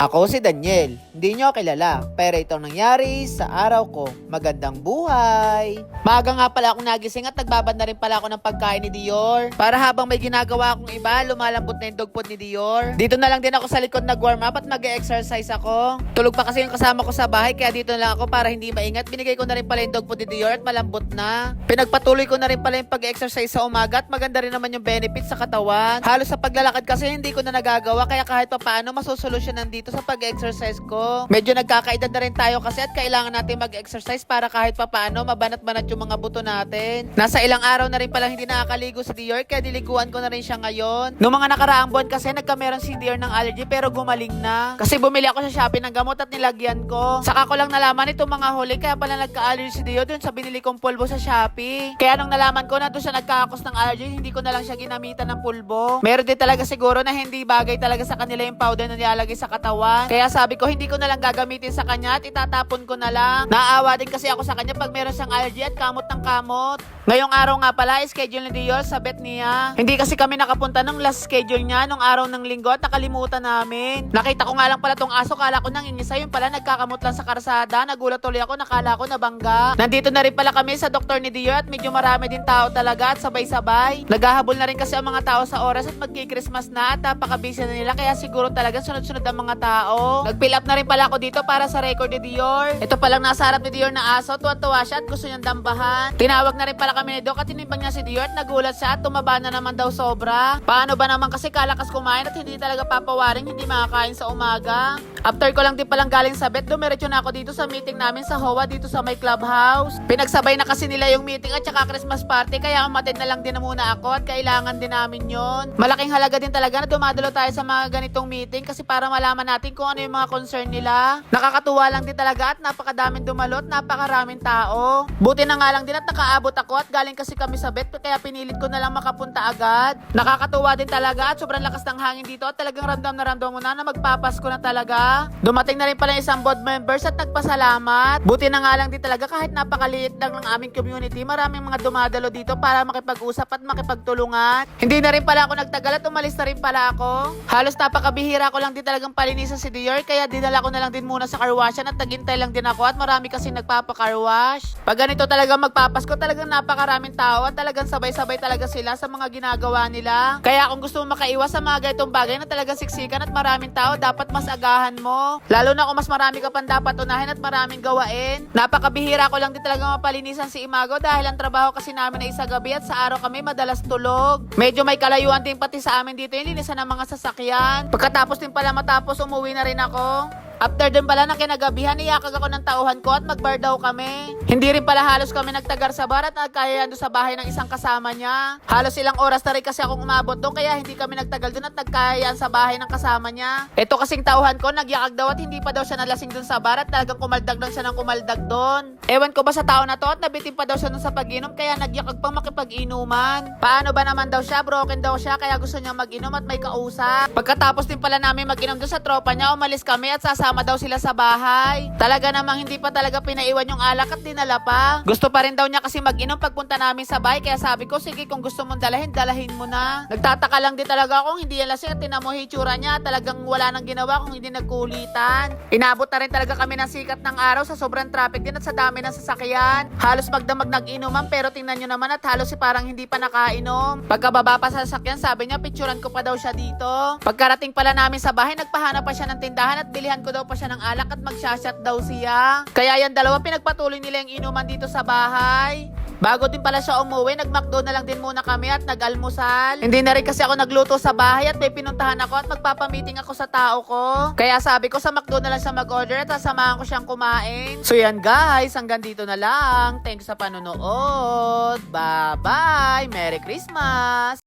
Ako si Daniel, hindi nyo kilala, pero itong nangyari sa araw ko. Magandang buhay! Maaga nga pala akong nagising at nagbabad na rin pala ako ng pagkain ni Dior. Para habang may ginagawa akong iba, lumalambot na yung dog food ni Dior. Dito na lang din ako sa likod nag-warm up at mag-exercise ako. Tulog pa kasi yung kasama ko sa bahay, kaya dito na lang ako para hindi maingat. Binigay ko na rin pala yung dog food ni Dior at malambot na. Pinagpatuloy ko na rin pala yung pag-exercise sa umaga at maganda rin naman yung benefits sa katawan. Halos sa paglalakad kasi hindi ko na nagagawa, kaya kahit pa paano masosolusyonan dito sa pag-exercise ko. Medyo nagkakaedad na rin tayo kasi at kailangan natin mag-exercise para kahit pa paano mabanat-banat yung mga buto natin. Nasa ilang araw na rin palang hindi nakakaligo si Dior, kaya diliguan ko na rin siya ngayon. Noong mga nakaraang buwan kasi nagkameron si Dior ng allergy pero gumaling na. Kasi bumili ako sa Shopee ng gamot at nilagyan ko. Saka ko lang nalaman itong mga huli kaya pala nagka-allergy si Dior dun sa binili kong pulbo sa Shopee. Kaya nung nalaman ko na doon siya nagkakos ng allergy, hindi ko na lang siya ginamitan ng pulbo. Meron din talaga siguro na hindi bagay talaga sa kanila yung powder na nilalagay sa katawan. Kaya sabi ko hindi ko na lang gagamitin sa kanya at itatapon ko na lang. Naawa din kasi ako sa kanya pag meron siyang allergy at kamot ng kamot. Ngayong araw nga pala, schedule ni Dior sa vet niya. Hindi kasi kami nakapunta nung last schedule niya nung araw ng linggo at nakalimutan namin. Nakita ko nga lang pala tong aso, kala ko nang ingisa, yun pala nagkakamot lang sa karsada. Nagulat tuloy ako, nakala ko nabangga. Nandito na rin pala kami sa doktor ni Dior at medyo marami din tao talaga at sabay-sabay. Naghahabol na rin kasi ang mga tao sa oras at magki-Christmas na at napaka-busy na nila, kaya siguro talaga sunod-sunod ang mga tao. Nag-fill up na rin pala ako dito para sa record ni Dior. Ito palang nasa harap ni Dior na aso, tuwa-tuwa siya at gusto niyang dambahan. Tinawag na rin pala kami ni Doc at tinimbang niya si Dior at nagulat siya at tumaba na naman daw sobra. Paano ba naman kasi kalakas kumain at hindi talaga papawaring, hindi makakain sa umaga. After ko lang din palang galing sa vet, dumiretso na ako dito sa meeting namin sa HOA dito sa may clubhouse. Pinagsabay na kasi nila yung meeting at saka Christmas party, kaya umattend na lang din muna ako at kailangan din namin yon. Malaking halaga din talaga na dumadalo tayo sa mga ganitong meeting kasi para malaman natin kung ano yung mga concern nila. Nakakatuwa lang din talaga at napakadaming dumalo at napakaraming tao. Buti na nga lang din at nakaabot ako at galing kasi kami sa vet, kaya pinilit ko na lang makapunta agad. Nakakatuwa din talaga at sobrang lakas ng hangin dito at talagang ramdam mo na magpapasko na talaga. Dumating na rin pala isang board members at nagpasalamat. Buti na nga lang din talaga kahit napakaliit lang ng aming community, maraming mga dumadalo dito para makipag-usap at makipagtulungan. Hindi na rin pala ako nagtagal at umalis na rin pala ako. Halos napakabihira ko lang din talagang palinisan si Dior, kaya dinala ko na lang din muna sa carwashan at naghintay lang din ako at marami kasi nagpapa-carwash. Pag ganito talagang magpapasko, talagang napakaraming tao at talagang sabay-sabay talaga sila sa mga ginagawa nila. Kaya kung gusto mo makaiwas sa mga ganitong bagay na talagang siksikan at maraming tao, dapat mas agahan mo. Lalo na kung mas marami ka pang dapat unahin at maraming gawain. Napakabihira ko lang din talaga mapalinisan si Imago dahil ang trabaho kasi namin ay sa gabi at sa araw kami madalas tulog. Medyo may kalayuan din pati sa amin dito yung linisan ng mga sasakyan. Pagkatapos din pala matapos, umuwi na rin ako. After din pala ng kinagabihan, iyakag ako ng tauhan ko at magbar daw kami. Hindi rin pala halos kami nagtagar sa bar at nagkayayan doon sa bahay ng isang kasama niya. Halos ilang oras na rin kasi akong umabot doon, kaya hindi kami nagtagal doon at nagkayayan sa bahay ng kasama niya. Ito kasing tauhan ko, nagyakag daw at hindi pa daw siya nalasing doon sa bar at talagang kumaldag doon siya ng kumaldag doon. Ewan ko ba sa tao na to at nabitin pa daw siya doon sa pag-inom, kaya nagyakag pang makipag-inuman. Paano ba naman daw siya? Broken daw siya, kaya gusto niya mag-inom at may kausap. Pagkatapos din pala namin mag-inom doon sa tropa niya, umalis kami at sasama daw sila sa bahay. Talaga namang hindi pa talaga pinaiwan yung alak at dinala pa. Gusto pa rin daw niya kasi mag-inom pagpunta namin sa bahay, kaya sabi ko, sige kung gusto mong dalahin mo na. Nagtataka lang din talaga akong hindi yan lasing at tinamo hitsura niya. Talagang wala nang ginawa kung hindi nagkulitan. Inabot na rin talaga kami ng sikat ng araw sa sobrang traffic din at sa dami ng sasakyan. Halos magdamag nag-inuman pero tingnan nyo naman at halos parang hindi pa nakainom. Pagkababa pa sa sasakyan, sabi niya picturean ko pa daw siya dito. Pagkarating pala namin sa bahay, nagpahanap pa siya ng tindahan at bilihan ko daw pa siya ng alak at magshashot daw siya. Kaya yan dalawa pinagpatuloy nila yung inuman dito sa bahay. Bago din pala siya umuwi, nag-McDo na lang din muna kami at nag-almusal. Hindi na rin kasi ako nagluto sa bahay at may pinuntahan ako at magpapamiting ako sa tao ko. Kaya sabi ko sa McDo na lang siya mag-order at sasamahan ko siyang kumain. So yan guys, hanggang dito na lang. Thanks sa panonood. Bye-bye! Merry Christmas!